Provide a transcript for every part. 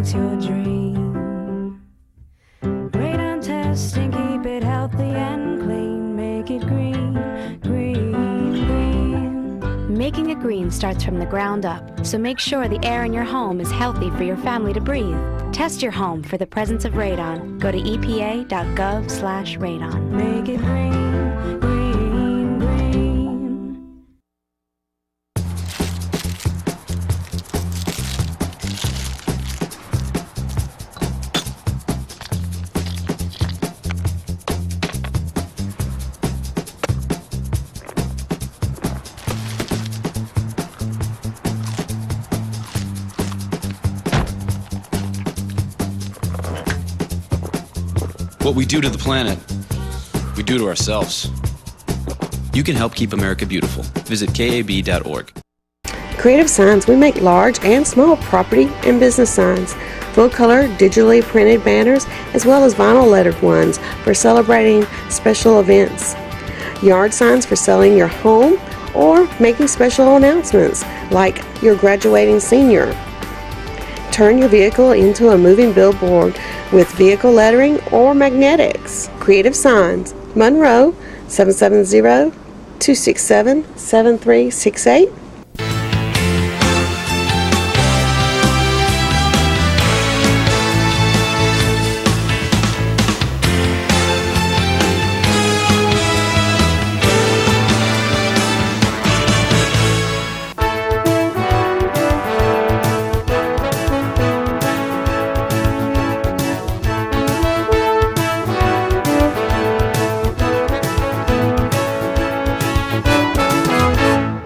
it's your dream. Radon testing, keep it healthy and clean. Make it green, green, green. Making it green starts from the ground up, so make sure the air in your home is healthy for your family to breathe. Test your home for the presence of radon. Go to epa.gov/radon. Make it green, green, green. What we do to the planet, we do to ourselves. You can help keep America beautiful. Visit kab.org. Creative Signs, we make large and small property and business signs, full-color, digitally printed banners, as well as vinyl lettered ones for celebrating special events. Yard signs for selling your home or making special announcements like your graduating senior. Turn your vehicle into a moving billboard with vehicle lettering or magnetics. Creative Signs, Monroe, 770-267-7368.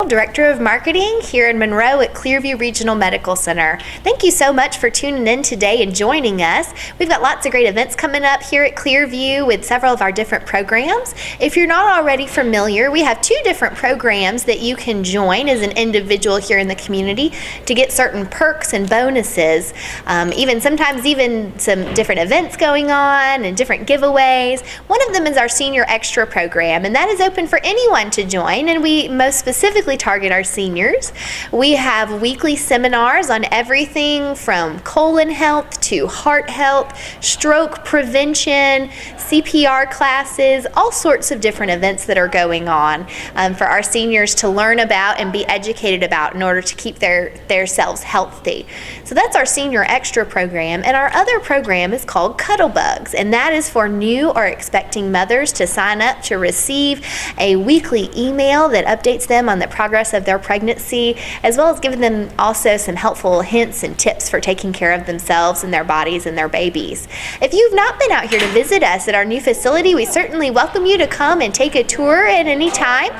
Director of Marketing here in Monroe at Clearview Regional Medical Center. Thank you so much for tuning in today and joining us. We've got lots of great events coming up here at Clearview with several of our different programs. If you're not already familiar, we have 2 different programs that you can join as an individual here in the community to get certain perks and bonuses, sometimes even some different events going on and different giveaways. One of them is our Senior Extra program, and that is open for anyone to join, and we most specifically target our seniors. We have weekly seminars on everything from colon health to heart health, stroke prevention, CPR classes, all sorts of different events that are going on for our seniors to learn about and be educated about in order to keep their selves healthy. So that's our Senior Extra program, and our other program is called Cuddle Bugs, and that is for new or expecting mothers to sign up to receive a weekly email that updates them on the progress of their pregnancy, as well as giving them also some helpful hints and tips for taking care of themselves and their bodies and their babies. If you've not been out here to visit us at our new facility, we certainly welcome you to come and take a tour at any time.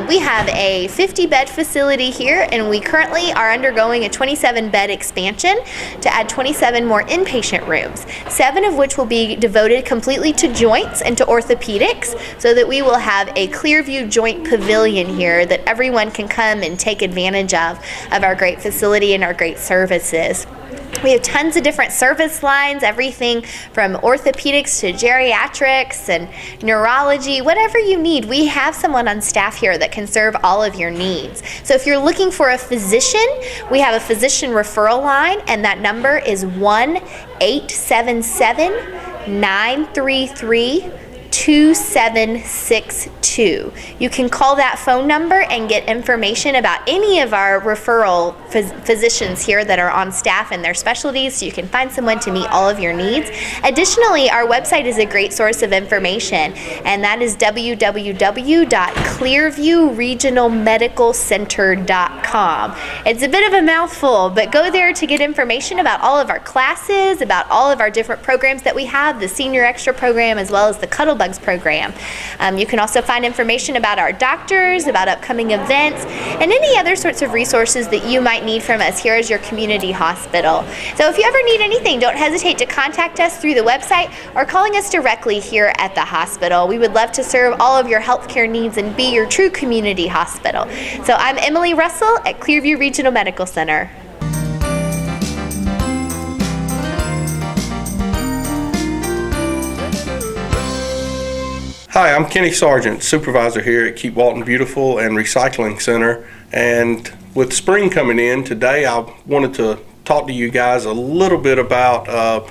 We have a 50-bed facility here, and we currently are undergoing a 27-bed expansion to add 27 more inpatient rooms, 7 of which will be devoted completely to joints and to orthopedics, so that we will have a Clearview joint pavilion here that everyone can come and take advantage of our great facility and our great services. We have tons of different service lines, everything from orthopedics to geriatrics and neurology, whatever you need. We have someone on staff here that can serve all of your needs. So if you're looking for a physician, we have a physician referral line, and that number is 1-877-933-2762. You can call that phone number and get information about any of our referral physicians here that are on staff and their specialties, so you can find someone to meet all of your needs. Additionally, our website is a great source of information, and that is www.clearviewregionalmedicalcenter.com. It's a bit of a mouthful, but go there to get information about all of our classes, about all of our different programs that we have, the Senior Extra program as well as the Cuddle Bugs program. You can also find information about our doctors, about upcoming events, and any other sorts of resources that you might need from us here as your community hospital. So if you ever need anything, don't hesitate to contact us through the website or calling us directly here at the hospital. We would love to serve all of your healthcare needs and be your true community hospital. So I'm Emily Russell at Clearview Regional Medical Center. Hi, I'm Kenny Sargent, supervisor here at Keep Walton Beautiful and Recycling Center. And with spring coming in, today I wanted to talk to you guys a little bit about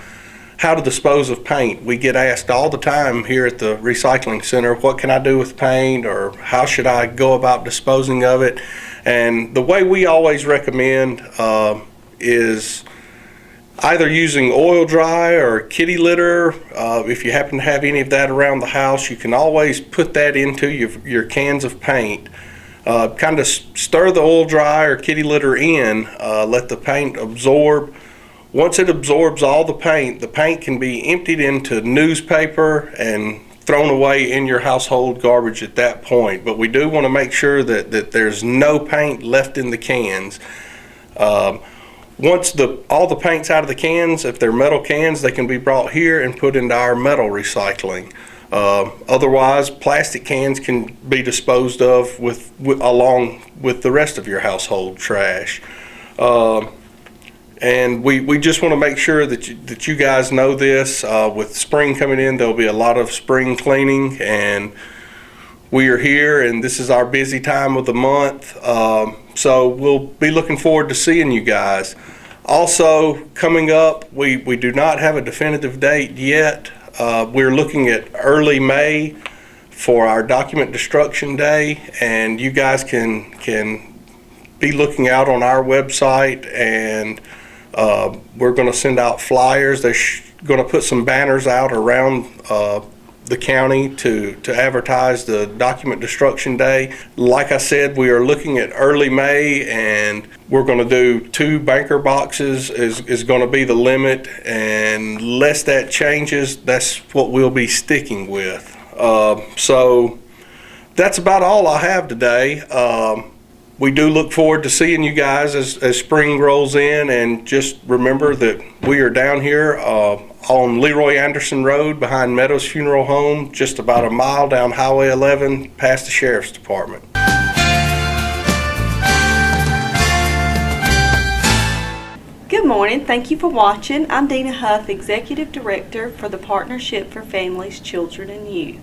how to dispose of paint. We get asked all the time here at the recycling center, what can I do with paint, or how should I go about disposing of it? And the way we always recommend is either using oil dry or kitty litter. If you happen to have any of that around the house, you can always put that into your cans of paint. Kind of stir the oil dry or kitty litter in, let the paint absorb. Once it absorbs all the paint can be emptied into newspaper and thrown away in your household garbage at that point. But we do want to make sure that there's no paint left in the cans. Once all the paint's out of the cans, if they're metal cans, they can be brought here and put into our metal recycling. Otherwise, plastic cans can be disposed of along with the rest of your household trash. And we just want to make sure that you guys know this. With spring coming in, there'll be a lot of spring cleaning, and we are here, and this is our busy time of the month. So we'll be looking forward to seeing you guys. Also, coming up, we do not have a definitive date yet. We're looking at early May for our document destruction day, and you guys can be looking out on our website, and we're going to send out flyers. They're going to put some banners out around the county to advertise the document destruction day. Like I said, we are looking at early May, and we're going to do 2 banker boxes is going to be the limit, and unless that changes, that's what we'll be sticking with. So that's about all I have today. We do look forward to seeing you guys as spring rolls in, and just remember that we are down here on Leroy Anderson Road behind Meadows Funeral Home, just about a mile down Highway 11 past the Sheriff's Department. Good morning. Thank you for watching. I'm Dina Huff, Executive Director for the Partnership for Families, Children, and Youth.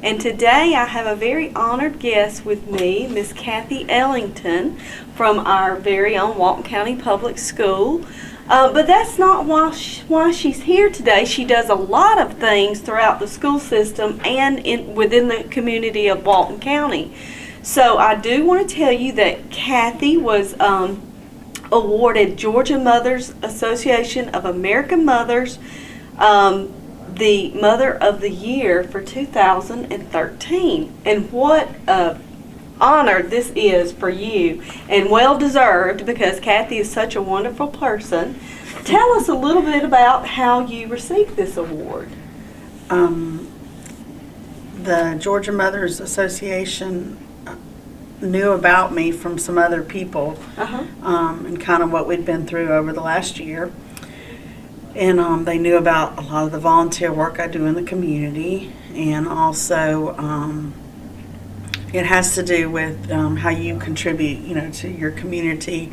And today I have a very honored guest with me, Miss Kathy Ellington from our very own Walton County Public School. But that's not why she's here today. She does a lot of things throughout the school system and within the community of Walton County. So I do want to tell you that Kathy was awarded Georgia Mothers Association of American Mothers the Mother of the Year for 2013. And what a honor this is for you, and well deserved, because Kathy is such a wonderful person. Tell us a little bit about how you received this award. The Georgia Mothers Association knew about me from some other people, and kind of what we'd been through over the last year. And they knew about a lot of the volunteer work I do in the community, and also it has to do with how you contribute, to your community,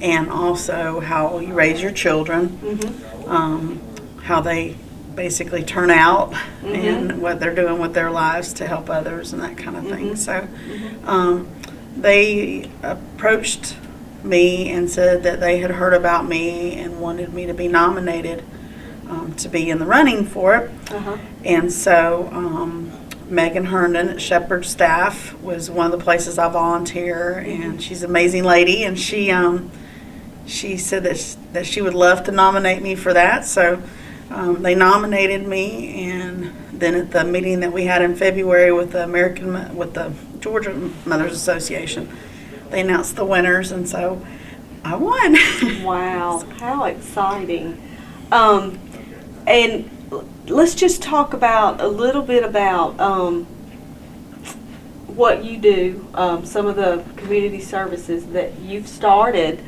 and also how you raise your children, how they basically turn out, and what they're doing with their lives to help others and that kind of thing. So they approached me and said that they had heard about me and wanted me to be nominated to be in the running for it. And so Megan Herndon at Shepherd Staff was one of the places I volunteer, and she's an amazing lady, and she said that she would love to nominate me for that. So they nominated me, and then at the meeting that we had in February with the Georgia Mothers Association, they announced the winners, and so I won. Wow, how exciting. And let's just talk about a little bit about what you do, some of the community services that you've started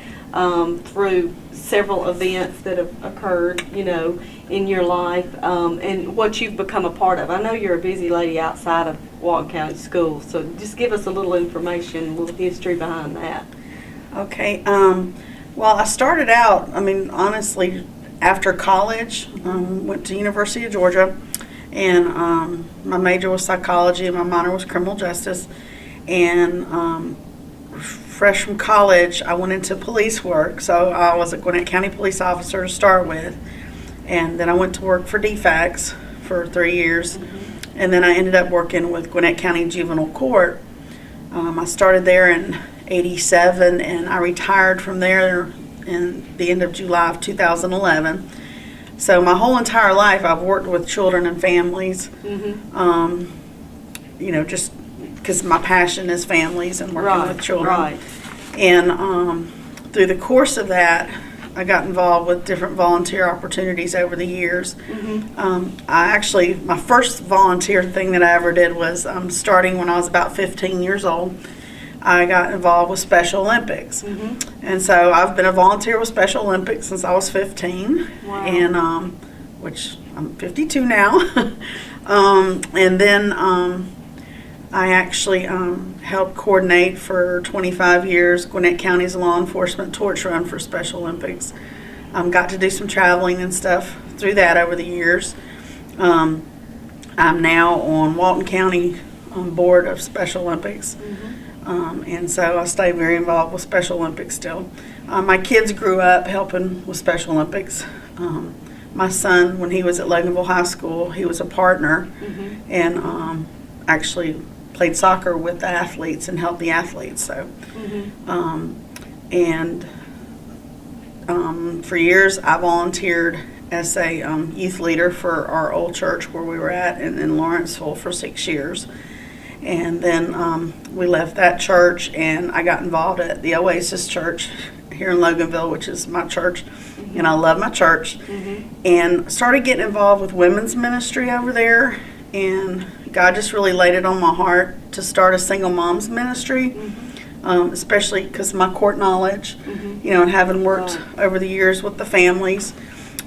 through several events that have occurred, in your life, and what you've become a part of. I know you're a busy lady outside of Walton County Schools, so just give us a little information, a little history behind that. Okay. Well, I started out, honestly, after college, went to University of Georgia, and my major was psychology and my minor was criminal justice. And fresh from college, I went into police work. So I was a Gwinnett County police officer to start with. And then I went to work for DFACS for 3 years. And then I ended up working with Gwinnett County Juvenile Court. I started there in '87, and I retired from there in the end of July of 2011. So my whole entire life, I've worked with children and families. Just because my passion is families and working with children. Right. And through the course of that, I got involved with different volunteer opportunities over the years. My first volunteer thing that I ever did was starting when I was about 15 years old. I got involved with Special Olympics. And so I've been a volunteer with Special Olympics since I was 15. Wow. And which I'm 52 now. And then I actually helped coordinate for 25 years Gwinnett County's law enforcement torch run for Special Olympics. Got to do some traveling and stuff through that over the years. I'm now on Walton County board of Special Olympics. And so I stay very involved with Special Olympics still. My kids grew up helping with Special Olympics. My son, when he was at Loganville High School, he was a partner and actually played soccer with the athletes and helped the athletes. So, for years I volunteered as a youth leader for our old church where we were at in Lawrenceville for 6 years. And then we left that church and I got involved at the Oasis Church here in Loganville, which is my church. And I love my church. And started getting involved with women's ministry over there. And God just really laid it on my heart to start a single moms ministry, especially because of my court knowledge, and having worked over the years with the families.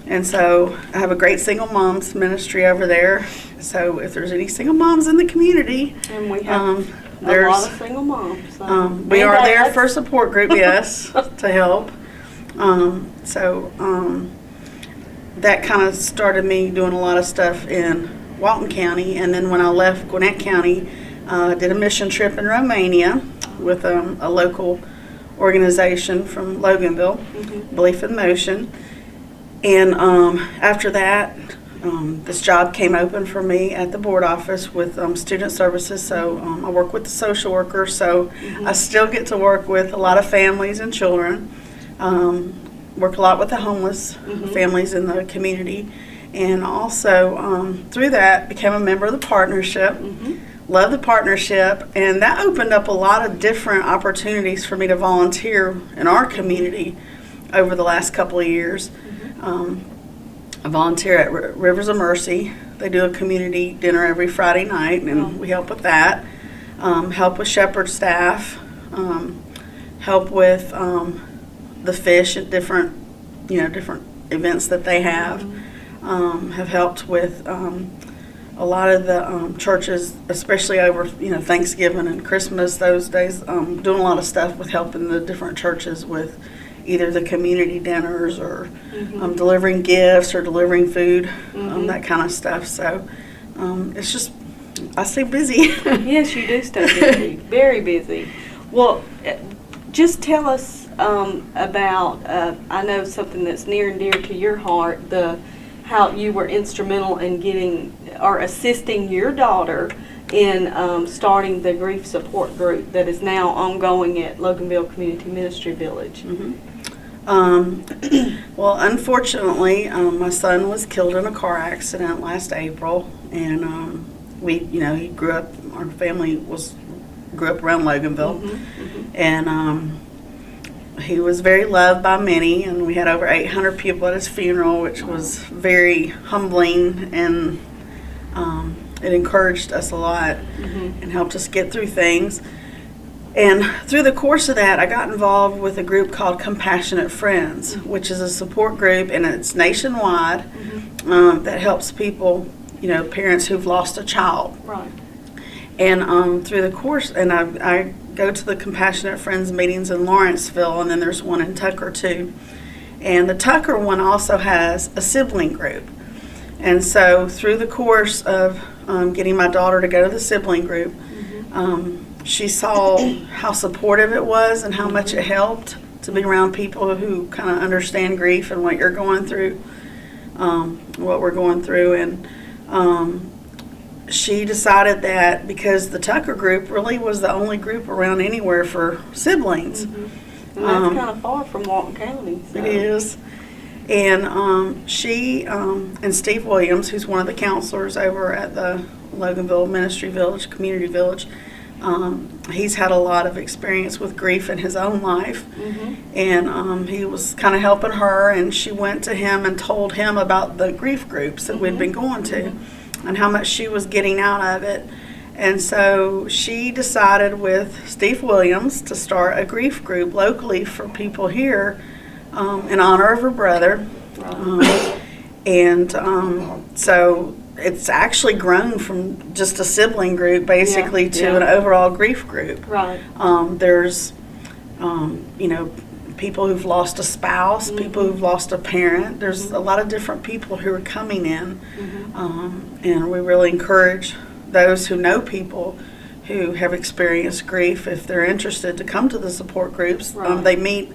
And so I have a great single moms ministry over there. So if there's any single moms in the community, and we have a lot of single moms. So. We are there for a support group, yes, to help. That kind of started me doing a lot of stuff in Walton County. And then when I left Gwinnett County, I did a mission trip in Romania with a local organization from Loganville, Belief in Motion. And after that, this job came open for me at the board office with student services. So I work with the social workers. So I still get to work with a lot of families and children. Work a lot with the homeless families in the community. And also through that, became a member of the partnership. Love the partnership. And that opened up a lot of different opportunities for me to volunteer in our community over the last couple of years. I volunteer at Rivers of Mercy. They do a community dinner every Friday night, and we help with that. Help with shepherd staff. Help with the fish at different events that they have. Have helped with a lot of the churches, especially over Thanksgiving and Christmas, those days. Doing a lot of stuff with helping the different churches with either the community dinners or delivering gifts or delivering food, that kind of stuff. So it's just, I stay busy. Yes, you do stay busy, very busy. Well, just tell us about, I know something that's near and dear to your heart, how you were instrumental in getting or assisting your daughter in starting the grief support group that is now ongoing at Loganville Community Ministry Village. Well, unfortunately, my son was killed in a car accident last April, and he grew up. Our family grew up around Loganville, and he was very loved by many, and we had over 800 people at his funeral, which was very humbling, and it encouraged us a lot and helped us get through things. And through the course of that, I got involved with a group called Compassionate Friends, which is a support group, and it's nationwide, that helps people, parents who've lost a child. Right. And through the course, and I go to the Compassionate Friends meetings in Lawrenceville, and then there's one in Tucker too. And the Tucker one also has a sibling group. And so through the course of getting my daughter to go to the sibling group, she saw how supportive it was and how much it helped to be around people who kind of understand grief and what you're going through, what we're going through. And she decided that because the Tucker group really was the only group around anywhere for siblings. And that's kind of far from Walton County. So. It is. And she and Steve Williams, who's one of the counselors over at the Loganville Ministry Village, Community Village, he's had a lot of experience with grief in his own life. And he was kind of helping her, and she went to him and told him about the grief groups that we'd been going to and how much she was getting out of it. And so she decided with Steve Williams to start a grief group locally for people here in honor of her brother. So it's actually grown from just a sibling group basically to an overall grief group. Right. There's, people who've lost a spouse, people who've lost a parent. There's a lot of different people who are coming in. And we really encourage those who know people who have experienced grief, if they're interested, to come to the support groups. They meet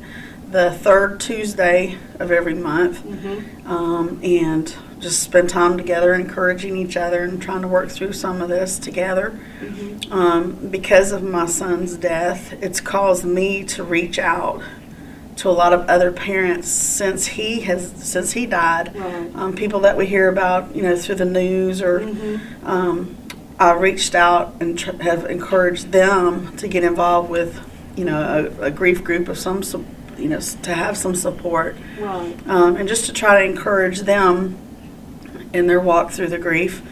the third Tuesday of every month, and just spend time together encouraging each other and trying to work through some of this together. Because of my son's death, it's caused me to reach out to a lot of other parents since he died. People that we hear about, through the news, or I reached out and have encouraged them to get involved with, a grief group of some, to have some support, and just to try to encourage them in their walk through the grief.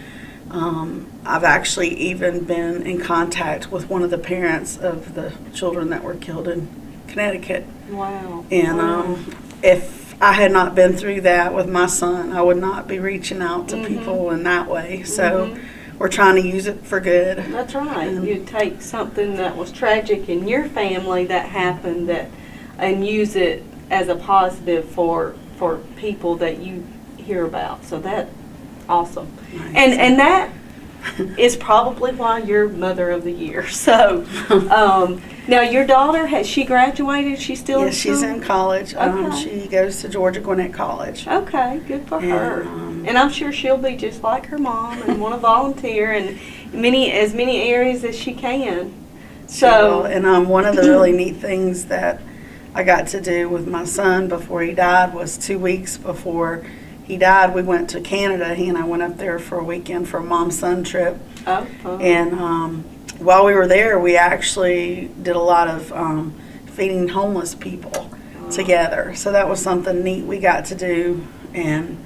I've actually even been in contact with one of the parents of the children that were killed in Connecticut. Wow. And if I had not been through that with my son, I would not be reaching out to people in that way. So we're trying to use it for good. That's right. You take something that was tragic in your family that happened and use it as a positive for people that you hear about. So that's awesome. Nice. And that is probably why you're Mother of the Year. So now your daughter, has she graduated? She's still in school? She's in college. Okay. She goes to Georgia Gwinnett College. Okay, good for her. And I'm sure she'll be just like her mom and want to volunteer in as many areas as she can. So and one of the really neat things that I got to do with my son before he died was 2 weeks before he died, we went to Canada. He and I went up there for a weekend for a mom-son trip. And while we were there, we actually did a lot of feeding homeless people together. So that was something neat we got to do. And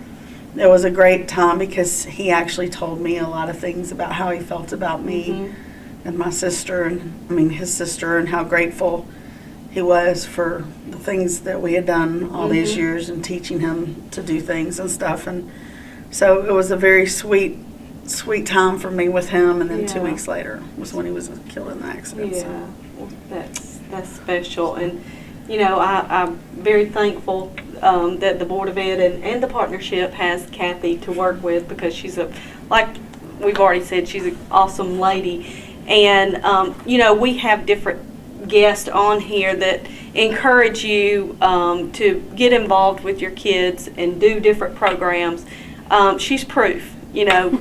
it was a great time because he actually told me a lot of things about how he felt about me and my sister, his sister, and how grateful he was for the things that we had done all these years and teaching him to do things and stuff. And so it was a very sweet time for me with him. And then 2 weeks later was when he was killed in the accident. Yeah, that's special. And I'm very thankful that the Board of Ed and the partnership has Kathy to work with, because she's like we've already said, she's an awesome lady. And we have different guests on here that encourage you to get involved with your kids and do different programs. She's proof,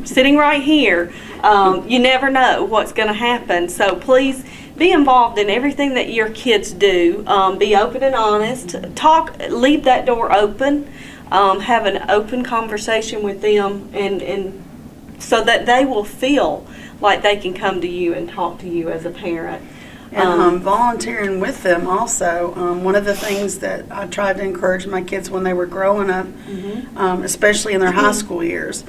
sitting right here. You never know what's going to happen. So please be involved in everything that your kids do. Be open and honest. Leave that door open. Have an open conversation with them, and so that they will feel like they can come to you and talk to you as a parent. And volunteering with them also. One of the things that I tried to encourage my kids when they were growing up, especially in their high school years,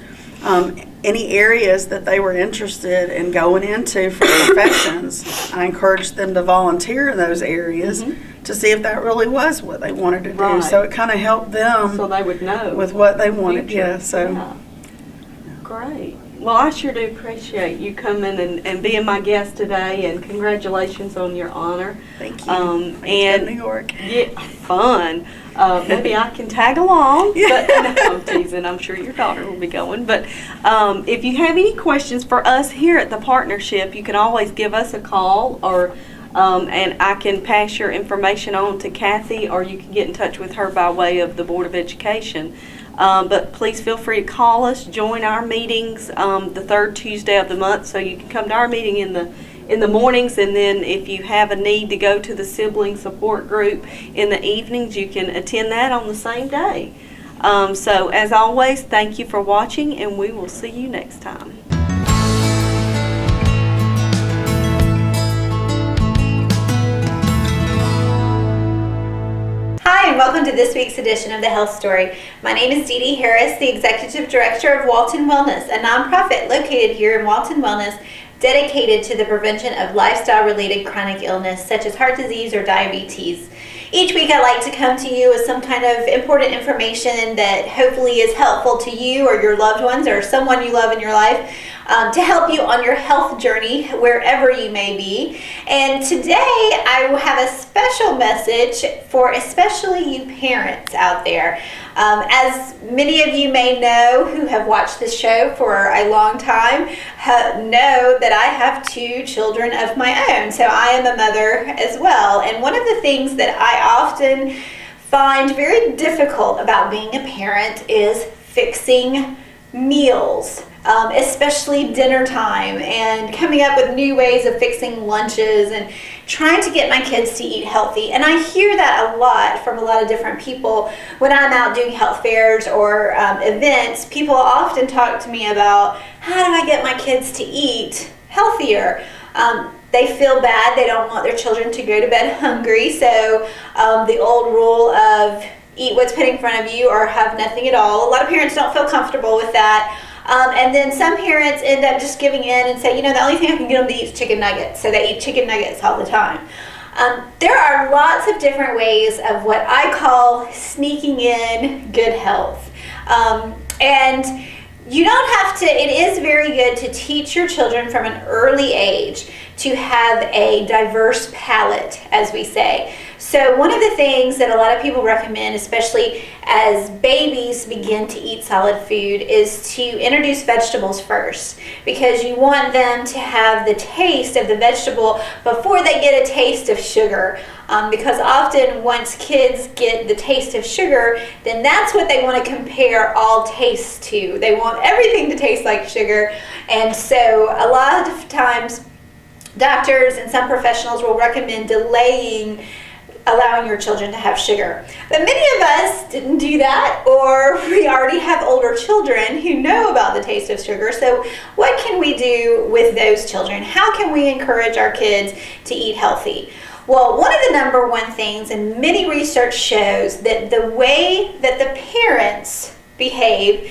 any areas that they were interested in going into for professions, I encouraged them to volunteer in those areas to see if that really was what they wanted to do. So it kind of helped them so they would know with what they wanted. Yeah. So great. Well, I sure do appreciate you coming and being my guest today, and congratulations on your honor. Thank you. And to New York. Yeah, fun. Maybe I can tag along, but no, I'm teasing. I'm sure your daughter will be going. But if you have any questions for us here at the partnership, you can always give us a call, or and I can pass your information on to Kathy, or you can get in touch with her by way of the Board of Education. But please feel free to call us, join our meetings the third Tuesday of the month, so you can come to our meeting in the mornings, and then if you have a need to go to the sibling support group in the evenings, you can attend that on the same day. So as always, thank you for watching, and we will see you next time. Hi, and welcome to this week's edition of The Health Story. My name is Dee Dee Harris, the Executive Director of Walton Wellness, a nonprofit located here in Walton Wellness, dedicated to the prevention of lifestyle-related chronic illness such as heart disease or diabetes. Each week I like to come to you with some kind of important information that hopefully is helpful to you or your loved ones or someone you love in your life, to help you on your health journey wherever you may be. And today I will have a special message for especially you parents out there. As many of you may know who have watched this show for a long time, know that I have 2 children of my own. So I am a mother as well. And one of the things that I often find very difficult about being a parent is fixing meals. Especially dinner time, and coming up with new ways of fixing lunches and trying to get my kids to eat healthy. And I hear that a lot from a lot of different people when I'm out doing health fairs or events. People often talk to me about, how do I get my kids to eat healthier? They feel bad. They don't want their children to go to bed hungry. So the old rule of eat what's put in front of you or have nothing at all. A lot of parents don't feel comfortable with that. And then some parents end up just giving in and say, the only thing I can get them to eat is chicken nuggets. So they eat chicken nuggets all the time. There are lots of different ways of what I call sneaking in good health. And you don't have to, it is very good to teach your children from an early age to have a diverse palate, as we say. So one of the things that a lot of people recommend, especially as babies begin to eat solid food, is to introduce vegetables first, because you want them to have the taste of the vegetable before they get a taste of sugar. Because often once kids get the taste of sugar, then that's what they want to compare all tastes to. They want everything to taste like sugar. And so a lot of times doctors and some professionals will recommend delaying allowing your children to have sugar. But many of us didn't do that, or we already have older children who know about the taste of sugar. So what can we do with those children? How can we encourage our kids to eat healthy? Well, one of the number one things, and many research shows that the way that the parents behave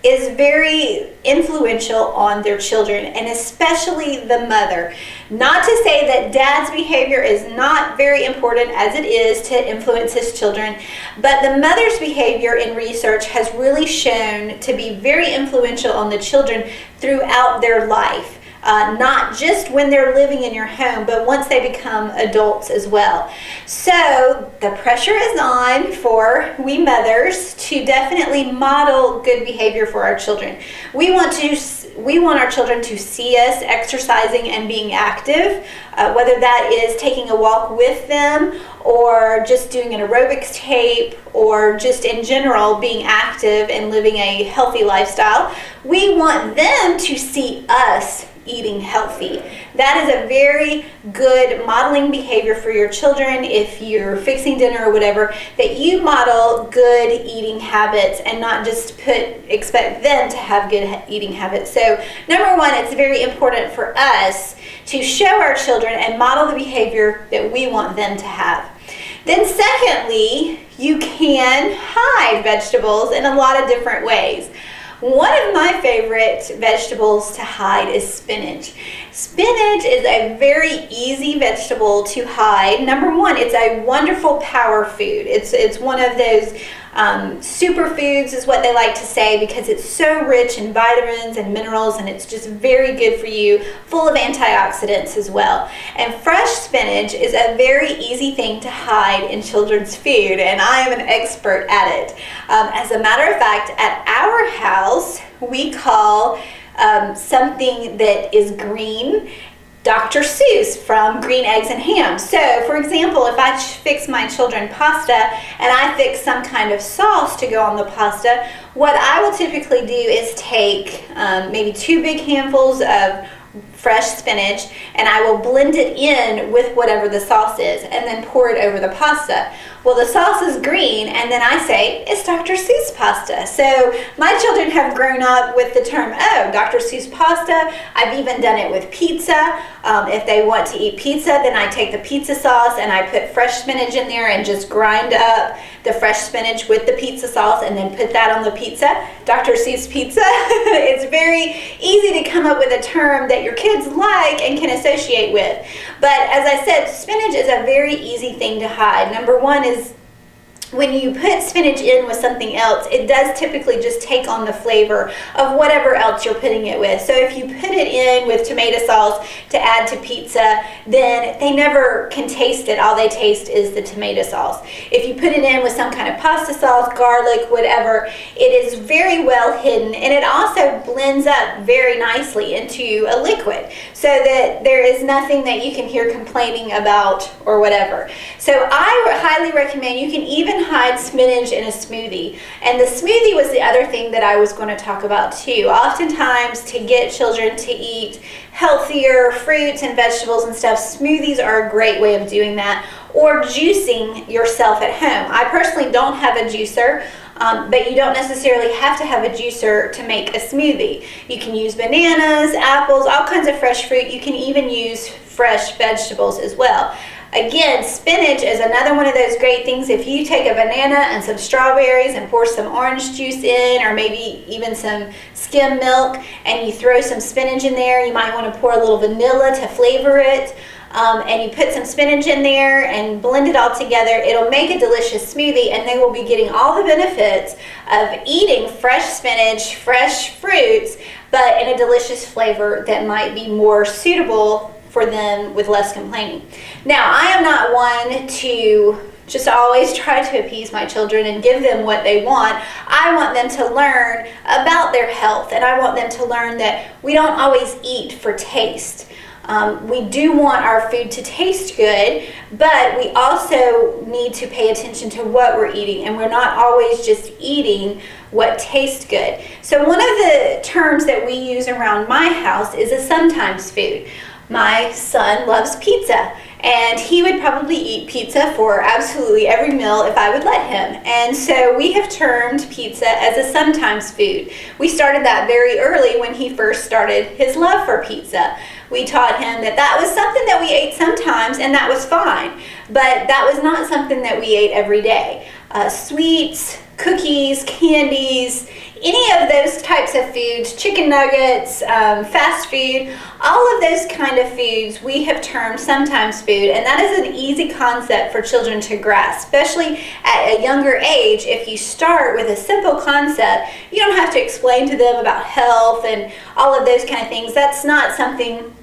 is very influential on their children, and especially the mother. Not to say that dad's behavior is not very important, as it is to influence his children, but the mother's behavior in research has really shown to be very influential on the children throughout their life. Not just when they're living in your home, but once they become adults as well. So the pressure is on for we mothers to definitely model good behavior for our children. We want our children to see us exercising and being active, whether that is taking a walk with them or just doing an aerobics tape or just in general being active and living a healthy lifestyle. We want them to see us eating healthy. That is a very good modeling behavior for your children. If you're fixing dinner or whatever, that you model good eating habits and not just expect them to have good eating habits. So number one, it's very important for us to show our children and model the behavior that we want them to have. Then secondly, you can hide vegetables in a lot of different ways. One of my favorite vegetables to hide is spinach. Spinach is a very easy vegetable to hide. Number one, it's a wonderful power food. It's one of those superfoods is what they like to say, because it's so rich in vitamins and minerals, and it's just very good for you, full of antioxidants as well. And fresh spinach is a very easy thing to hide in children's food, and I am an expert at it. As a matter of fact, at our house, we call something that is green Dr. Seuss from Green Eggs and Ham. So, for example, if I fix my children pasta and I fix some kind of sauce to go on the pasta, what I will typically do is take maybe 2 big handfuls of fresh spinach, and I will blend it in with whatever the sauce is and then pour it over the pasta. Well, the sauce is green, and then I say, it's Dr. Seuss pasta. So my children have grown up with the term, oh, Dr. Seuss pasta. I've even done it with pizza. If they want to eat pizza, then I take the pizza sauce and I put fresh spinach in there and just grind up the fresh spinach with the pizza sauce and then put that on the pizza. Dr. Seuss pizza. It's very easy to come up with a term that your kids like and can associate with. But as I said, spinach is a very easy thing to hide. Number one is when you put spinach in with something else, it does typically just take on the flavor of whatever else you're putting it with. So if you put it in with tomato sauce to add to pizza, then they never can taste it. All they taste is the tomato sauce. If you put it in with some kind of pasta sauce, garlic, whatever, it is very well hidden, and it also blends up very nicely into a liquid so that there is nothing that you can hear complaining about or whatever. So I highly recommend, you can even hide spinach in a smoothie. And the smoothie was the other thing that I was going to talk about too. Oftentimes, to get children to eat healthier fruits and vegetables and stuff, smoothies are a great way of doing that, or juicing yourself at home. I personally don't have a juicer, but you don't necessarily have to have a juicer to make a smoothie. You can use bananas, apples, all kinds of fresh fruit. You can even use fresh vegetables as well. Again, spinach is another one of those great things. If you take a banana and some strawberries and pour some orange juice in, or maybe even some skim milk, and you throw some spinach in there, you might want to pour a little vanilla to flavor it, and you put some spinach in there and blend it all together, it'll make a delicious smoothie, and they will be getting all the benefits of eating fresh spinach, fresh fruits, but in a delicious flavor that might be more suitable for them with less complaining. Now, I am not one to just always try to appease my children and give them what they want. I want them to learn about their health, and I want them to learn that we don't always eat for taste. We do want our food to taste good, but we also need to pay attention to what we're eating, and we're not always just eating what tastes good. So one of the terms that we use around my house is a sometimes food. My son loves pizza, and he would probably eat pizza for absolutely every meal if I would let him. And so we have termed pizza as a sometimes food. We started that very early when he first started his love for pizza. We taught him that that was something that we ate sometimes, and that was fine, but that was not something that we ate every day. Sweets, cookies, candies, any of those types of foods, chicken nuggets, fast food, all of those kind of foods we have termed sometimes food, and that is an easy concept for children to grasp, especially at a younger age. If you start with a simple concept, you don't have to explain to them about health and all of those kind of things. That's not something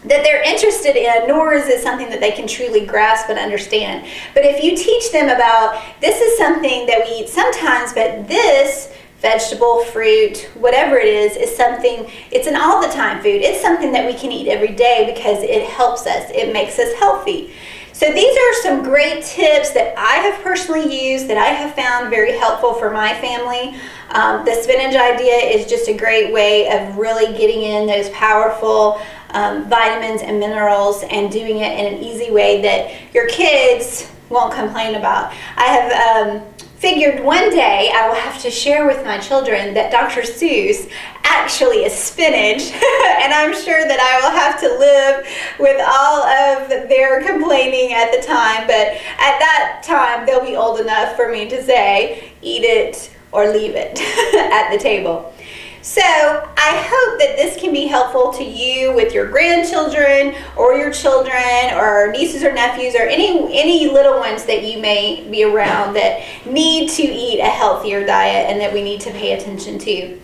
that they're interested in, nor is it something that they can truly grasp and understand. But if you teach them about, this is something that we eat sometimes, but this vegetable, fruit, whatever it is something, it's an all the time food. It's something that we can eat every day because it helps us. It makes us healthy. So these are some great tips that I have personally used, that I have found very helpful for my family. The spinach idea is just a great way of really getting in those powerful vitamins and minerals, and doing it in an easy way that your kids won't complain about. I have figured one day I will have to share with my children that Dr. Seuss actually is spinach, and I'm sure that I will have to live with all of their complaining at the time, but at that time they'll be old enough for me to say, eat it or leave it at the table. So I hope that this can be helpful to you with your grandchildren or your children or nieces or nephews or any little ones that you may be around that need to eat a healthier diet and that we need to pay attention to.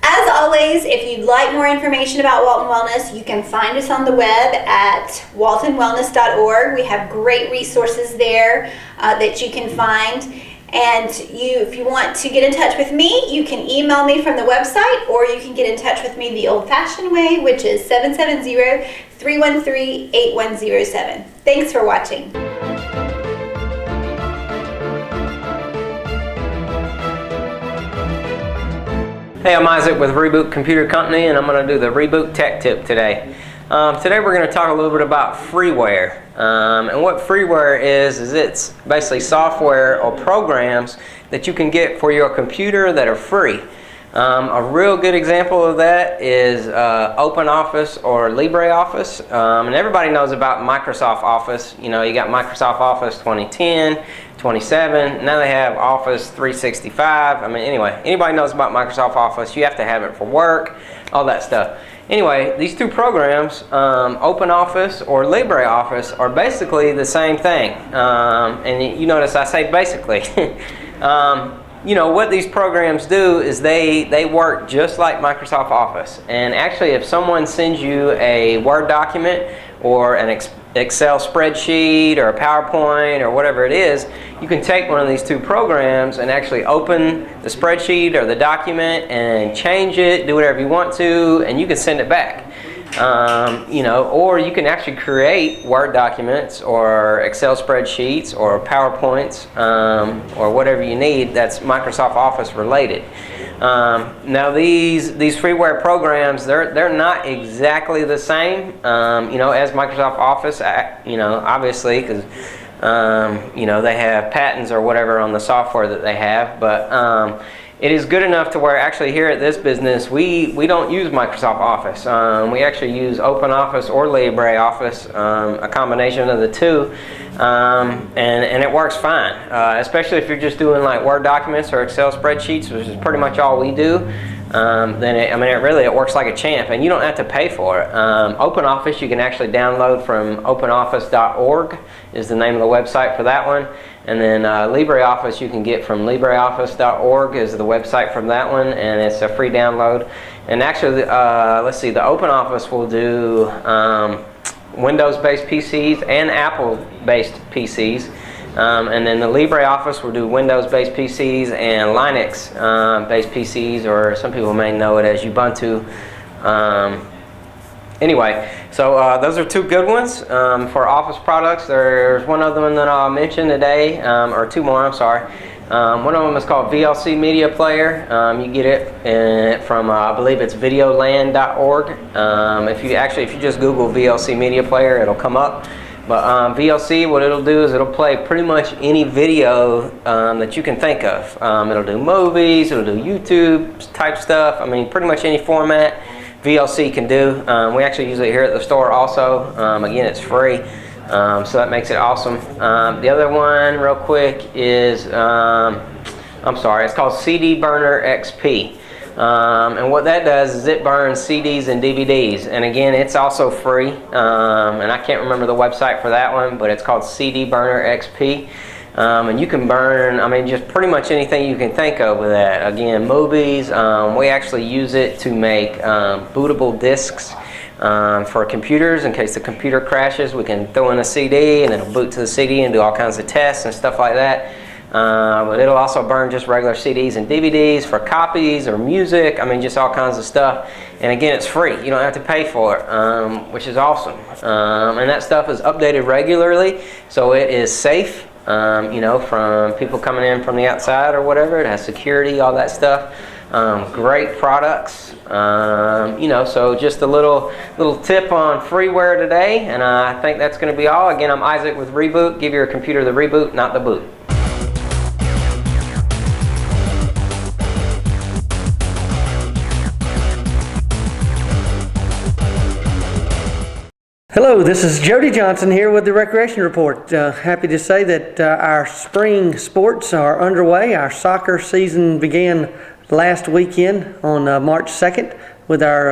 As always, if you'd like more information about Walton Wellness, you can find us on the web at waltonwellness.org. We have great resources there that you can find. And if you want to get in touch with me, you can email me from the website, or you can get in touch with me the old-fashioned way, which is 770-313-8107. Thanks for watching. Hey, I'm Isaac with Reboot Computer Company, and I'm going to do the Reboot Tech Tip today. Today we're going to talk a little bit about freeware. And what freeware is it's basically software or programs that you can get for your computer that are free. A real good example of that is OpenOffice or LibreOffice. And everybody knows about Microsoft Office. You know, you got Microsoft Office 2010, 27, now they have Office 365. I mean, anyway, anybody knows about Microsoft Office. You have to have it for work, all that stuff. Anyway, these two programs, OpenOffice or LibreOffice, are basically the same thing. And you notice I say basically. You know, what these programs do is they work just like Microsoft Office. And actually, if someone sends you a Word document or an Excel spreadsheet or a PowerPoint or whatever it is, you can take one of these two programs and actually open the spreadsheet or the document and change it, do whatever you want to, and you can send it back. You know, or you can actually create Word documents or Excel spreadsheets or PowerPoints or whatever you need that's Microsoft Office related. Now these freeware programs, they're not exactly the same, you know, as Microsoft Office, you know, obviously, because you know, they have patents or whatever on the software that they have, but it is good enough to where actually here at this business we don't use Microsoft Office. We actually use OpenOffice or LibreOffice, a combination of the two, and it works fine, especially if you're just doing like Word documents or Excel spreadsheets, which is pretty much all we do. Then it works like a champ, and you don't have to pay for it. OpenOffice you can actually download from openoffice.org is the name of the website for that one. And then LibreOffice you can get from libreoffice.org is the website from that one, and it's a free download. And actually, let's see, the OpenOffice will do Windows-based PCs and Apple-based PCs. And then the LibreOffice will do Windows-based PCs and Linux-based PCs, or some people may know it as Ubuntu. Anyway, so those are two good ones for Office products. There's one other one that I'll mention today, or two more, I'm sorry. One of them is called VLC Media Player. You get it from, I believe it's videoland.org. If you just Google VLC Media Player, it'll come up. But VLC, what it'll do is it'll play pretty much any video that you can think of. It'll do movies, it'll do YouTube type stuff. I mean, pretty much any format VLC can do. We actually use it here at the store also. Again, it's free, so that makes it awesome. The other one, real quick, is, it's called CD Burner XP. And what that does is it burns CDs and DVDs, and again, it's also free, and I can't remember the website for that one, but it's called CD Burner XP. And you can burn, just pretty much anything you can think of with that. Again, movies, we actually use it to make bootable discs for computers. In case the computer crashes, we can throw in a CD and it'll boot to the CD and do all kinds of tests and stuff like that. But it'll also burn just regular CDs and DVDs for copies or music, just all kinds of stuff. And again, it's free. You don't have to pay for it, which is awesome. And that stuff is updated regularly, so it is safe. From people coming in from the outside or whatever. It has security, all that stuff. Great products. So just a little tip on freeware today, and I think that's going to be all. Again, I'm Isaac with Reboot. Give your computer the reboot, not the boot. Hello, this is Jody Johnson here with the Recreation Report. Happy to say that our spring sports are underway. Our soccer season began last weekend on March 2nd with our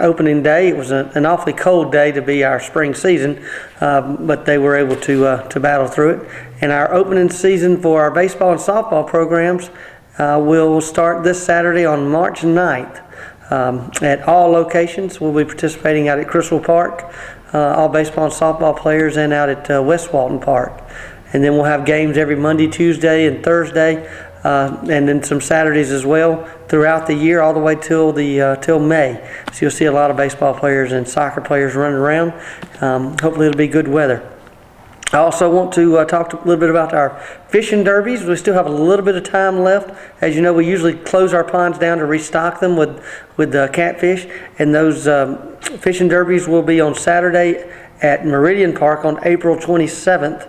opening day. It was an awfully cold day to be our spring season, but they were able to battle through it. And our opening season for our baseball and softball programs will start this Saturday on March 9th. At all locations. We'll be participating out at Crystal Park, all baseball and softball players, and out at West Walton Park. And then we'll have games every Monday, Tuesday, and Thursday, and then some Saturdays as well throughout the year, all the way till May. So you'll see a lot of baseball players and soccer players running around. Hopefully it'll be good weather. I also want to talk a little bit about our fishing derbies. We still have a little bit of time left. As you know, we usually close our ponds down to restock them with catfish. And those fishing derbies will be on Saturday at Meridian Park on April 27th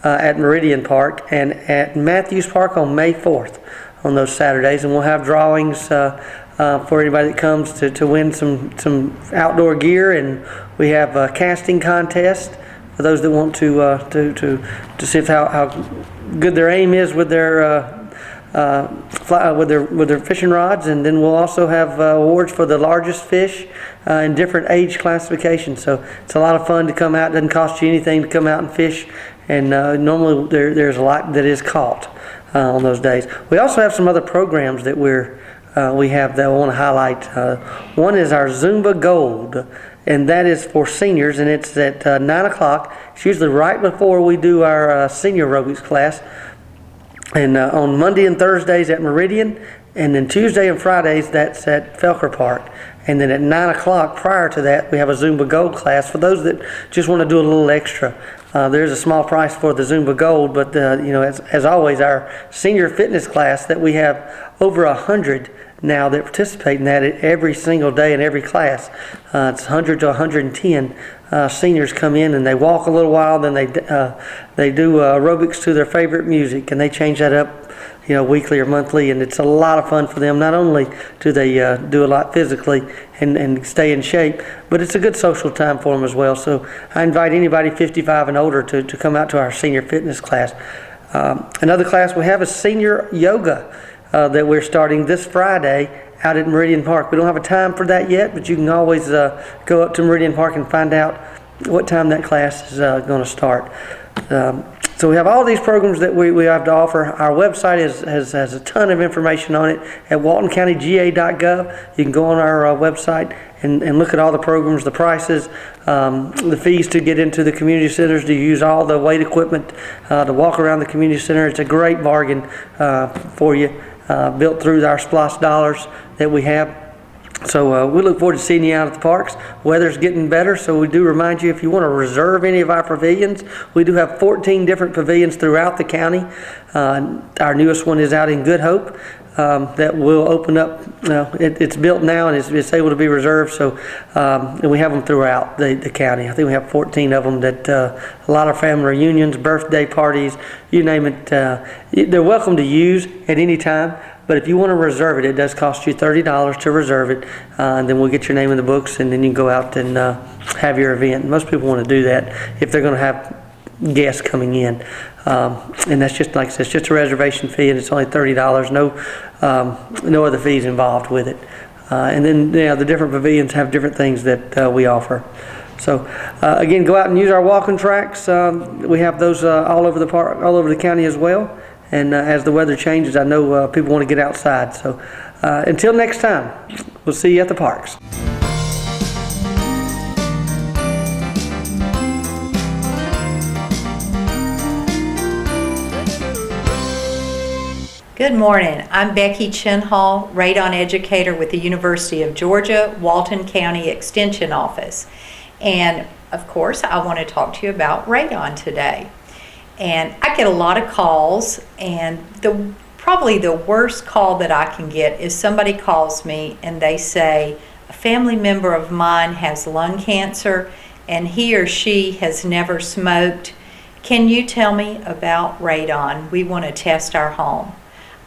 at Meridian Park, and at Matthews Park on May 4th on those Saturdays. And we'll have drawings for anybody that comes to win some outdoor gear. And we have a casting contest for those that want to see how good their aim is with their fishing rods. And then we'll also have awards for the largest fish in different age classifications. So it's a lot of fun to come out. It doesn't cost you anything to come out and fish, and normally there's a lot that is caught on those days. We also have some other programs that we have that I want to highlight. One is our Zumba Gold, and that is for seniors, and it's at 9 o'clock. It's usually right before we do our senior aerobics class. And on Monday and Thursdays at Meridian, and then Tuesday and Fridays, that's at Felker Park. And then at 9 o'clock prior to that, we have a Zumba Gold class for those that just want to do a little extra. There's a small price for the Zumba Gold, but as always, our senior fitness class that we have over 100 now that participate in that every single day in every class. It's 100 to 110 seniors come in, and they walk a little while, then they do aerobics to their favorite music, and they change that up weekly or monthly, and it's a lot of fun for them. Not only do they do a lot physically and stay in shape, but it's a good social time for them as well. So I invite anybody 55 and older to come out to our senior fitness class. Another class we have is senior yoga that we're starting this Friday out at Meridian Park. We don't have a time for that yet, but you can always go up to Meridian Park and find out what time that class is going to start. So we have all these programs that we have to offer. Our website has a ton of information on it at waltoncountyga.gov. You can go on our website and look at all the programs, the prices, the fees to get into the community centers, to use all the weight equipment, to walk around the community center. It's a great bargain for you, built through our SPLOST dollars that we have. So we look forward to seeing you out at the parks. Weather's getting better, so we do remind you, if you want to reserve any of our pavilions, we do have 14 different pavilions throughout the county. Our newest one is out in Good Hope that will open up. It's built now, and it's able to be reserved. So and we have them throughout the county. I think we have 14 of them that a lot of family reunions, birthday parties, you name it. They're welcome to use at any time. But if you want to reserve it, it does cost you $30 to reserve it, and then we'll get your name in the books, and then you can go out and have your event. Most people want to do that if they're going to have guests coming in, and that's just, like I said, it's just a reservation fee, and it's only $30. No other fees involved with it. And then the different pavilions have different things that we offer. So again, go out and use our walking tracks. We have those all over the park, all over the county as well. And as the weather changes, I know people want to get outside. So until next time, we'll see you at the parks. Good morning. I'm Becky Chinhall, radon educator with the University of Georgia, Walton County Extension Office. And of course, I want to talk to you about radon today. And I get a lot of calls, and probably the worst call that I can get is somebody calls me and they say, a family member of mine has lung cancer and he or she has never smoked. Can you tell me about radon? We want to test our home.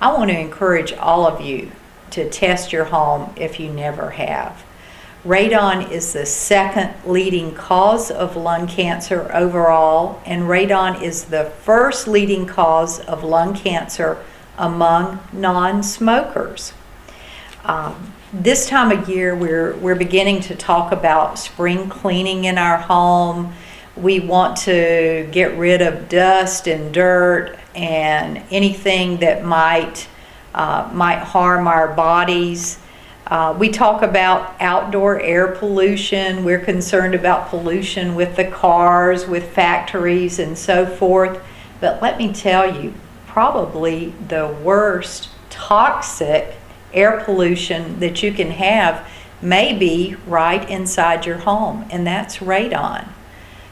I want to encourage all of you to test your home if you never have. Radon is the second leading cause of lung cancer overall, and radon is the first leading cause of lung cancer among non-smokers. This time of year, we're beginning to talk about spring cleaning in our home. We want to get rid of dust and dirt and anything that might harm our bodies. We talk about outdoor air pollution. We're concerned about pollution with the cars, with factories, and so forth. But let me tell you, probably the worst toxic air pollution that you can have may be right inside your home, and that's radon.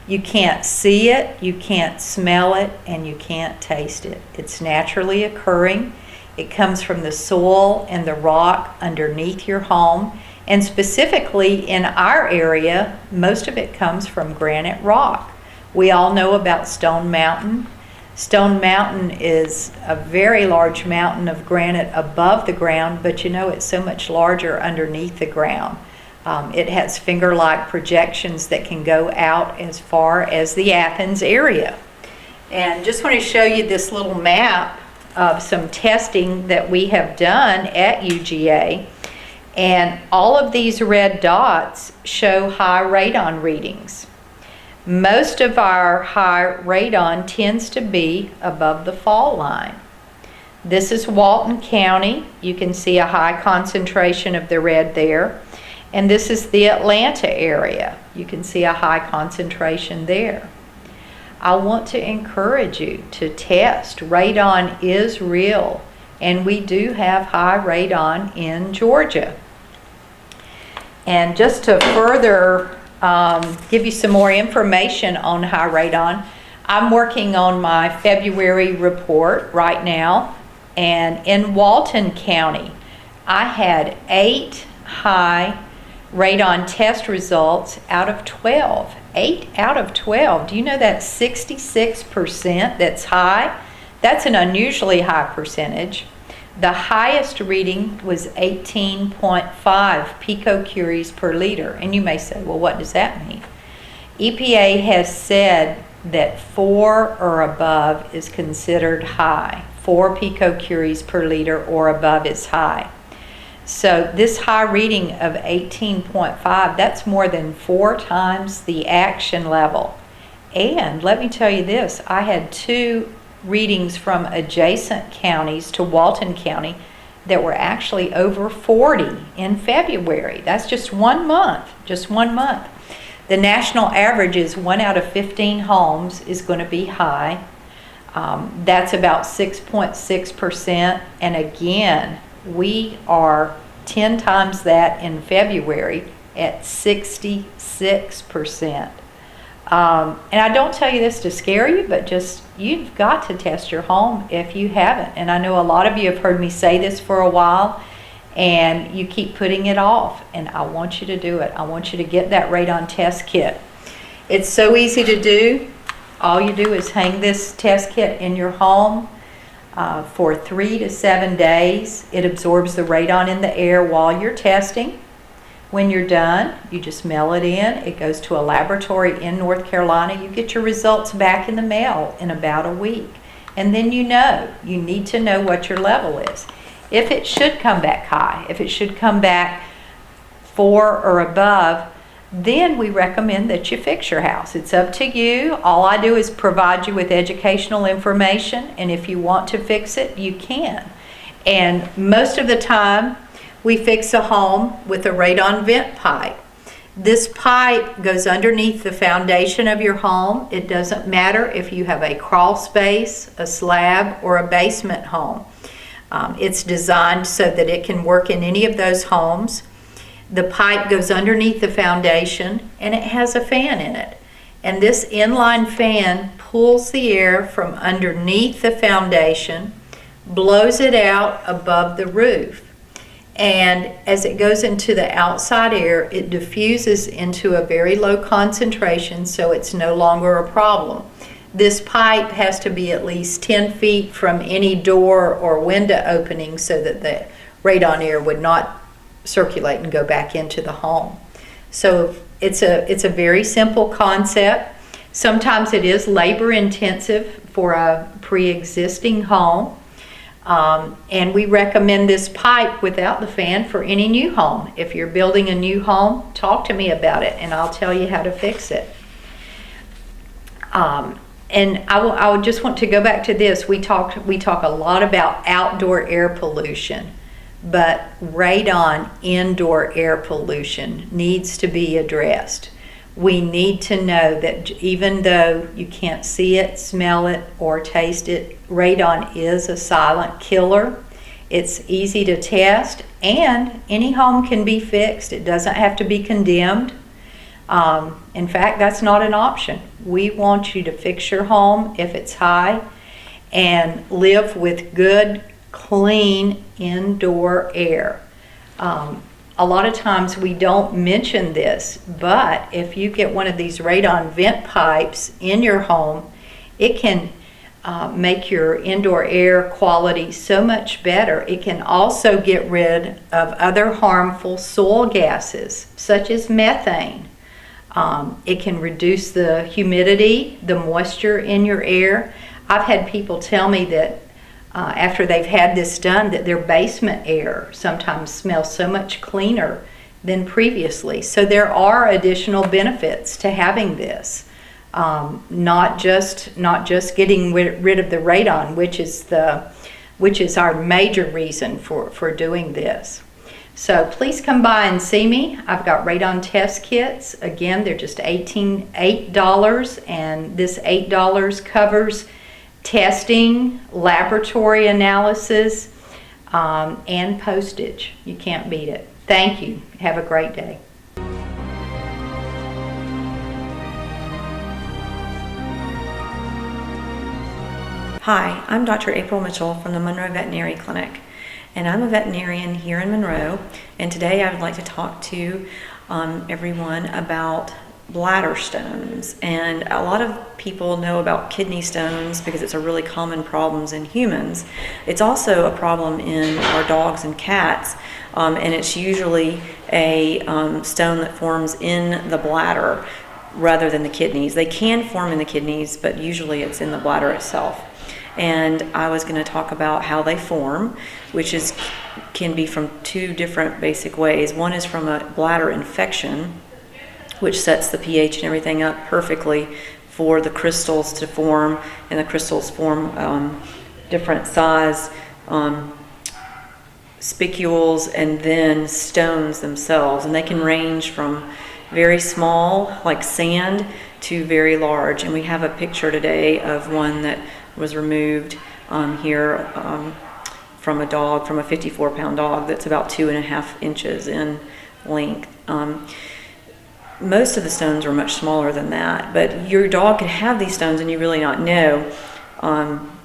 You can't see it, you can't smell it, and you can't taste it. It's naturally occurring. It comes from the soil and the rock underneath your home, and specifically in our area, most of it comes from granite rock. We all know about Stone Mountain. Stone Mountain is a very large mountain of granite above the ground, but you know it's so much larger underneath the ground. It has finger-like projections that can go out as far as the Athens area. And just want to show you this little map of some testing that we have done at UGA. And all of these red dots show high radon readings. Most of our high radon tends to be above the fall line. This is Walton County. You can see a high concentration of the red there. And this is the Atlanta area. You can see a high concentration there. I want to encourage you to test. Radon is real, and we do have high radon in Georgia. And just to further give you some more information on high radon, I'm working on my February report right now, and in Walton County, I had 8 high radon test results out of 12. 8 out of 12. Do you know that's 66% that's high? That's an unusually high percentage. The highest reading was 18.5 picocuries per liter. And you may say, well, what does that mean? EPA has said that 4 or above is considered high. 4 picocuries per liter or above is high. So this high reading of 18.5, that's more than 4 times the action level. And let me tell you this, I had 2 readings from adjacent counties to Walton County that were actually over 40 in February. That's just 1 month, just 1 month. The national average is 1 out of 15 homes is going to be high. That's about 6.6%. And again, we are 10 times that in February at 66%. And I don't tell you this to scare you, but just you've got to test your home if you haven't. And I know a lot of you have heard me say this for a while, and you keep putting it off. And I want you to do it. I want you to get that radon test kit. It's so easy to do. All you do is hang this test kit in your home for 3 to 7 days. It absorbs the radon in the air while you're testing. When you're done, you just mail it in. It goes to a laboratory in North Carolina. You get your results back in the mail in about a week. And then you need to know what your level is. If it should come back high, if it should come back 4 or above, then we recommend that you fix your house. It's up to you. All I do is provide you with educational information, and if you want to fix it, you can. And most of the time, we fix a home with a radon vent pipe. This pipe goes underneath the foundation of your home. It doesn't matter if you have a crawl space, a slab, or a basement home. It's designed so that it can work in any of those homes. The pipe goes underneath the foundation, and it has a fan in it. And this inline fan pulls the air from underneath the foundation, blows it out above the roof. And as it goes into the outside air, it diffuses into a very low concentration, so it's no longer a problem. This pipe has to be at least 10 feet from any door or window opening so that the radon air would not circulate and go back into the home. So it's a very simple concept. Sometimes it is labor intensive for a pre-existing home. And we recommend this pipe without the fan for any new home. If you're building a new home, talk to me about it and I'll tell you how to fix it. And I would just want to go back to this. We talk a lot about outdoor air pollution, but radon indoor air pollution needs to be addressed. We need to know that even though you can't see it, smell it, or taste it, radon is a silent killer. It's easy to test, and any home can be fixed. It doesn't have to be condemned. In fact, that's not an option. We want you to fix your home if it's high and live with good, clean indoor air. A lot of times we don't mention this, but if you get one of these radon vent pipes in your home, it can make your indoor air quality so much better. It can also get rid of other harmful soil gases, such as methane. It can reduce the humidity, the moisture in your air. I've had people tell me that after they've had this done, that their basement air sometimes smells so much cleaner than previously. So there are additional benefits to having this. Not just getting rid of the radon, which is our major reason for doing this. So please come by and see me. I've got radon test kits. Again, they're just $8, and this $8 covers testing, laboratory analysis, and postage. You can't beat it. Thank you. Have a great day. Hi, I'm Dr. April Mitchell from the Monroe Veterinary Clinic, and I'm a veterinarian here in Monroe, and today I would like to talk to everyone about bladder stones. And a lot of people know about kidney stones because it's a really common problem in humans. It's also a problem in our dogs and cats, and it's usually a stone that forms in the bladder rather than the kidneys. They can form in the kidneys, but usually it's in the bladder itself. And I was going to talk about how they form, which can be from two different basic ways. One is from a bladder infection, which sets the pH and everything up perfectly for the crystals to form, and the crystals form different size spicules and then stones themselves, and they can range from very small, like sand, to very large. And we have a picture today of one that was removed here from a dog, from a 54-pound dog that's about 2.5 inches in length. Most of the stones are much smaller than that, but your dog could have these stones and you really not know.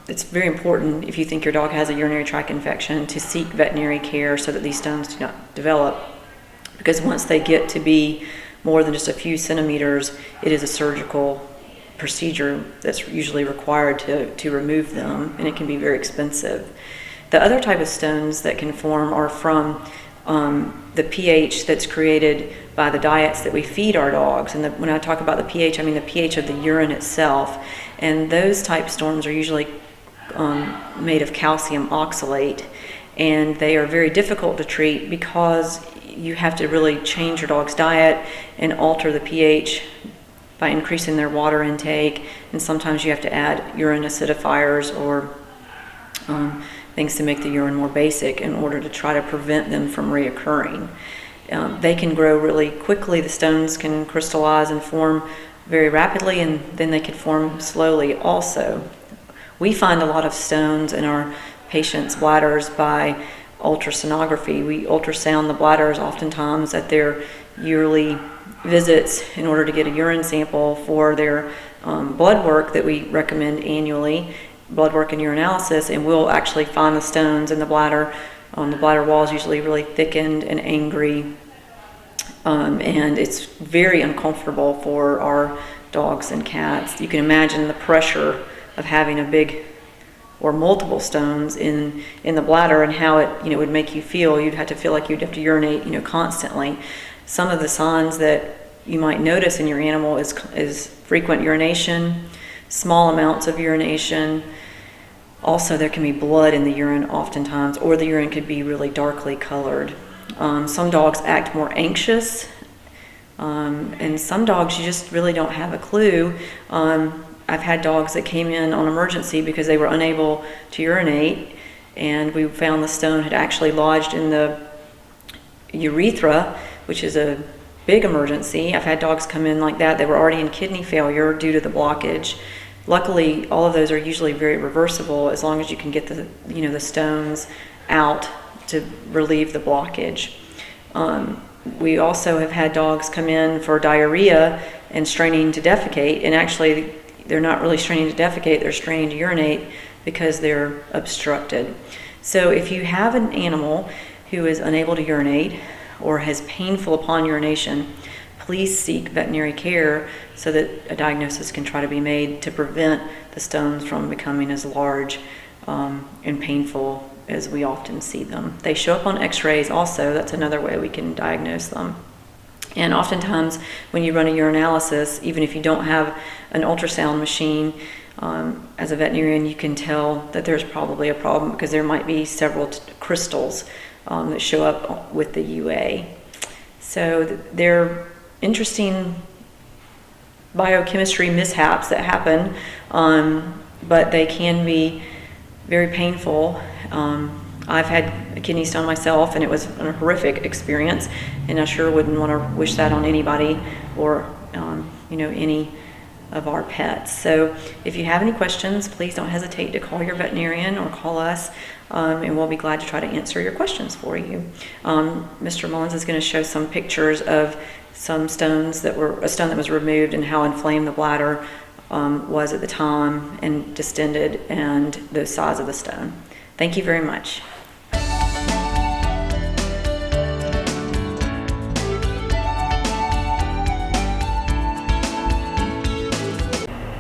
It's very important, if you think your dog has a urinary tract infection, to seek veterinary care so that these stones do not develop, because once they get to be more than just a few centimeters, it is a surgical procedure that's usually required to remove them, and it can be very expensive. The other type of stones that can form are from the pH that's created by the diets that we feed our dogs. And when I talk about the pH, I mean the pH of the urine itself. And those type storms are usually made of calcium oxalate, and they are very difficult to treat because you have to really change your dog's diet and alter the pH by increasing their water intake, and sometimes you have to add urine acidifiers or things to make the urine more basic in order to try to prevent them from reoccurring. They can grow really quickly. The stones can crystallize and form very rapidly, and then they can form slowly also. We find a lot of stones in our patients' bladders by ultrasonography. We ultrasound the bladders oftentimes at their yearly visits in order to get a urine sample for their blood work that we recommend annually, blood work and urinalysis, and we'll actually find the stones in the bladder. The bladder wall is usually really thickened and angry, and it's very uncomfortable for our dogs and cats. You can imagine the pressure of having a big or multiple stones in the bladder and how it would make you feel. You'd have to feel like you'd have to urinate constantly. Some of the signs that you might notice in your animal is frequent urination, small amounts of urination, Also, there can be blood in the urine oftentimes, or the urine could be really darkly colored. Some dogs act more anxious, and some dogs you just really don't have a clue. I've had dogs that came in on emergency because they were unable to urinate, and we found the stone had actually lodged in the urethra, which is a big emergency. I've had dogs come in like that. They were already in kidney failure due to the blockage. Luckily, all of those are usually very reversible as long as you can get the stones out to relieve the blockage. We also have had dogs come in for diarrhea and straining to defecate, and actually they're not really straining to defecate, they're straining to urinate because they're obstructed. So if you have an animal who is unable to urinate or has painful upon urination, please seek veterinary care so that a diagnosis can try to be made to prevent the stones from becoming as large and painful as we often see them. They show up on x-rays also. That's another way we can diagnose them. And oftentimes when you run a urinalysis, even if you don't have an ultrasound machine, as a veterinarian you can tell that there's probably a problem because there might be several crystals that show up with the UA. So they're interesting biochemistry mishaps that happen, but they can be very painful. I've had a kidney stone myself, and it was a horrific experience, and I sure wouldn't want to wish that on anybody or any of our pets. So if you have any questions, please don't hesitate to call your veterinarian or call us, and we'll be glad to try to answer your questions for you. Mr. Mullins is going to show some pictures of some stones a stone that was removed and how inflamed the bladder was at the time and distended, and the size of the stone. Thank you very much.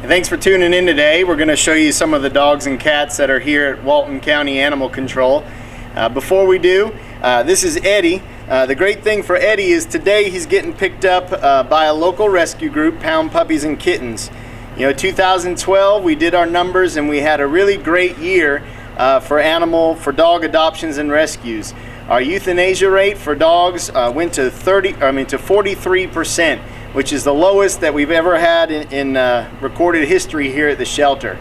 Thanks for tuning in today. We're going to show you some of the dogs and cats that are here at Walton County Animal Control. Before we do, this is Eddie. The great thing for Eddie is today he's getting picked up by a local rescue group, Pound Puppies and Kittens. 2012 we did our numbers and we had a really great year for dog adoptions and rescues. Our euthanasia rate for dogs went to 43%, which is the lowest that we've ever had in recorded history here at the shelter.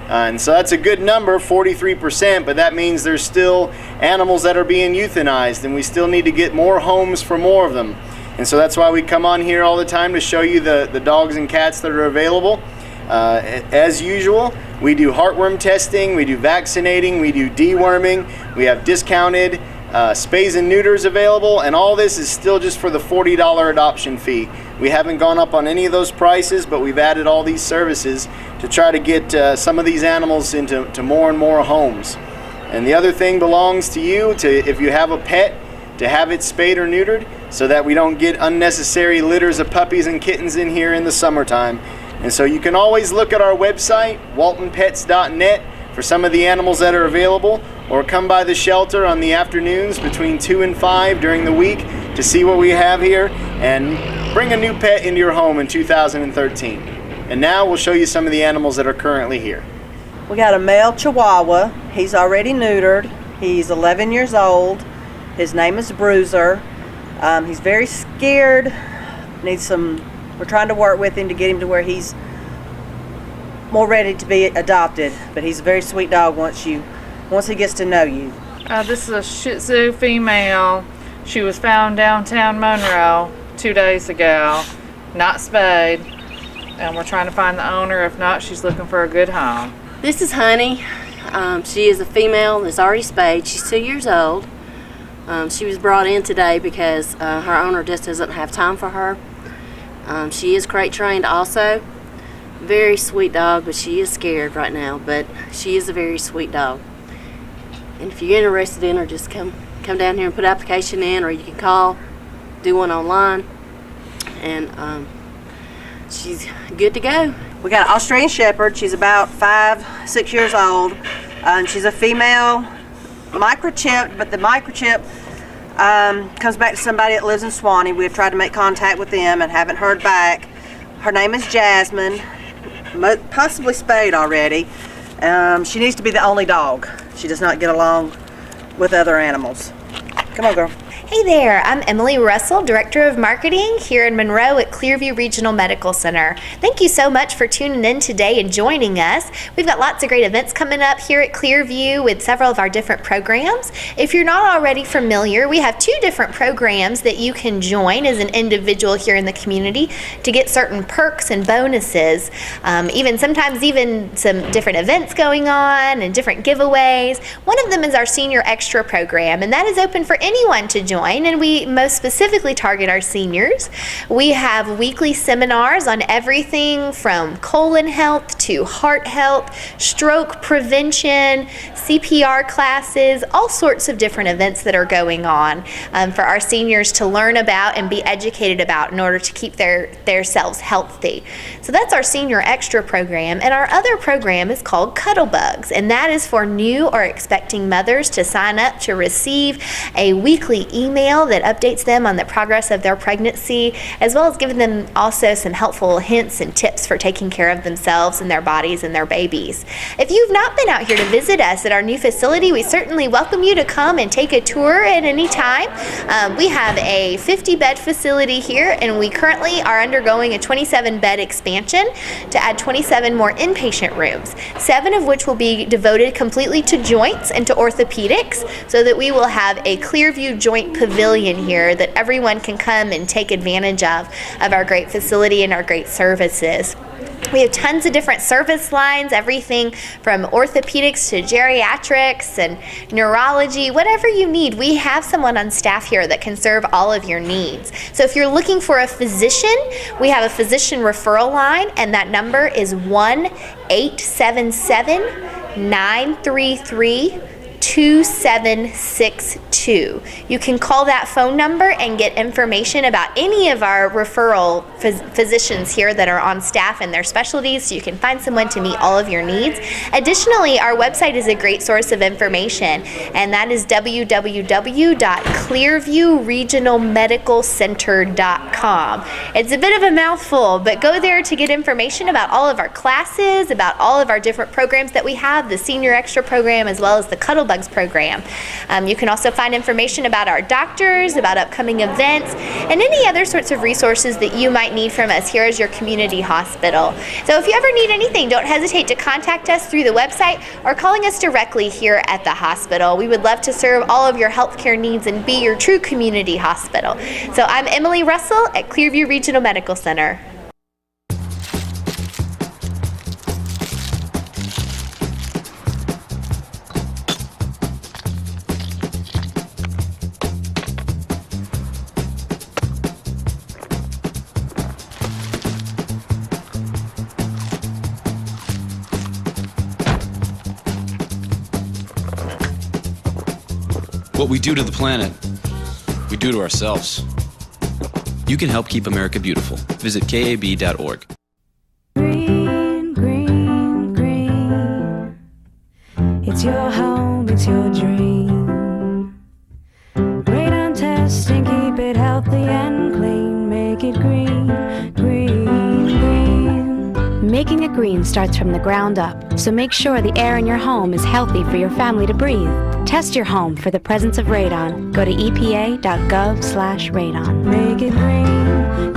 And so that's a good number, 43%, but that means there's still animals that are being euthanized, and we still need to get more homes for more of them. And so that's why we come on here all the time to show you the dogs and cats that are available. As usual, we do heartworm testing, we do vaccinating, we do deworming, we have discounted spays and neuters available, and all this is still just for the $40 adoption fee. We haven't gone up on any of those prices, but we've added all these services to try to get some of these animals into more and more homes. And the other thing belongs to you, if you have a pet, to have it spayed or neutered so that we don't get unnecessary litters of puppies and kittens in here in the summertime. And so you can always look at our website, waltonpets.net, for some of the animals that are available, or come by the shelter on the afternoons between 2 and 5 during the week to see what we have here and bring a new pet into your home in 2013. And now we'll show you some of the animals that are currently here. We got a male Chihuahua. He's already neutered. He's 11 years old. His name is Bruiser. He's very scared. We're trying to work with him to get him to where he's more ready to be adopted. But he's a very sweet dog once he gets to know you. This is a Shih Tzu female. She was found downtown Monroe 2 days ago, not spayed, and we're trying to find the owner. If not, she's looking for a good home. This is Honey. She is a female that's already spayed. She's 2 years old. She was brought in today because her owner just doesn't have time for her. She is crate trained also. Very sweet dog, but she is scared right now, but she is a very sweet dog. And if you're interested in her, just come down here and put an application in, or you can call, do one online, and she's good to go. We got an Australian Shepherd. She's about 5-6 years old. She's a female, microchipped, but the microchip comes back to somebody that lives in Swanee. We've tried to make contact with them and haven't heard back. Her name is Jasmine, possibly spayed already. She needs to be the only dog. She does not get along with other animals. Come on, girl. Hey there, I'm Emily Russell, Director of Marketing here in Monroe at Clearview Regional Medical Center. Thank you so much for tuning in today and joining us. We've got lots of great events coming up here at Clearview with several of our different programs. If you're not already familiar, we have 2 different programs that you can join as an individual here in the community to get certain perks and bonuses, sometimes even some different events going on and different giveaways. One of them is our Senior Extra program, and that is open for anyone to join. And we most specifically target our seniors. We have weekly seminars on everything from colon health to heart health, stroke prevention, CPR classes, all sorts of different events that are going on for our seniors to learn about and be educated about in order to keep their selves healthy. So that's our Senior Extra program. And our other program is called Cuddle Bugs, and that is for new or expecting mothers to sign up to receive a weekly email that updates them on the progress of their pregnancy, as well as giving them also some helpful hints and tips for taking care of themselves and their bodies and their babies. If you've not been out here to visit us at our new facility, we certainly welcome you to come and take a tour at any time. We have a 50-bed facility here, and we currently are undergoing a 27-bed expansion to add 27 more inpatient rooms, 7 of which will be devoted completely to joints and to orthopedics, so that we will have a Clearview joint pavilion here that everyone can come and take advantage of our great facility and our great services. We have tons of different service lines, everything from orthopedics to geriatrics and neurology, whatever you need. We have someone on staff here that can serve all of your needs. So if you're looking for a physician, we have a physician referral line, and that number is 1-877-933-2762. You can call that phone number and get information about any of our referral physicians here that are on staff and their specialties, so you can find someone to meet all of your needs. Additionally, our website is a great source of information, and that is www.clearviewregionalmedicalcenter.com. It's a bit of a mouthful, but go there to get information about all of our classes, about all of our different programs that we have, the Senior Extra program as well as the Cuddle Bugs program. You can also find information about our doctors, about upcoming events, and any other sorts of resources that you might need from us here as your community hospital. So if you ever need anything, don't hesitate to contact us through the website or calling us directly here at the hospital. We would love to serve all of your healthcare needs and be your true community hospital. So I'm Emily Russell at Clearview Regional Medical Center. What we do to the planet, we do to ourselves. You can help keep America beautiful. Visit kab.org. Green, green, green. It's your home, it's your dream. Radon testing, keep it healthy and clean. Make it green, green, green. Making it green starts from the ground up, so make sure the air in your home is healthy for your family to breathe. Test your home for the presence of radon. Go to epa.gov/radon. Make it green,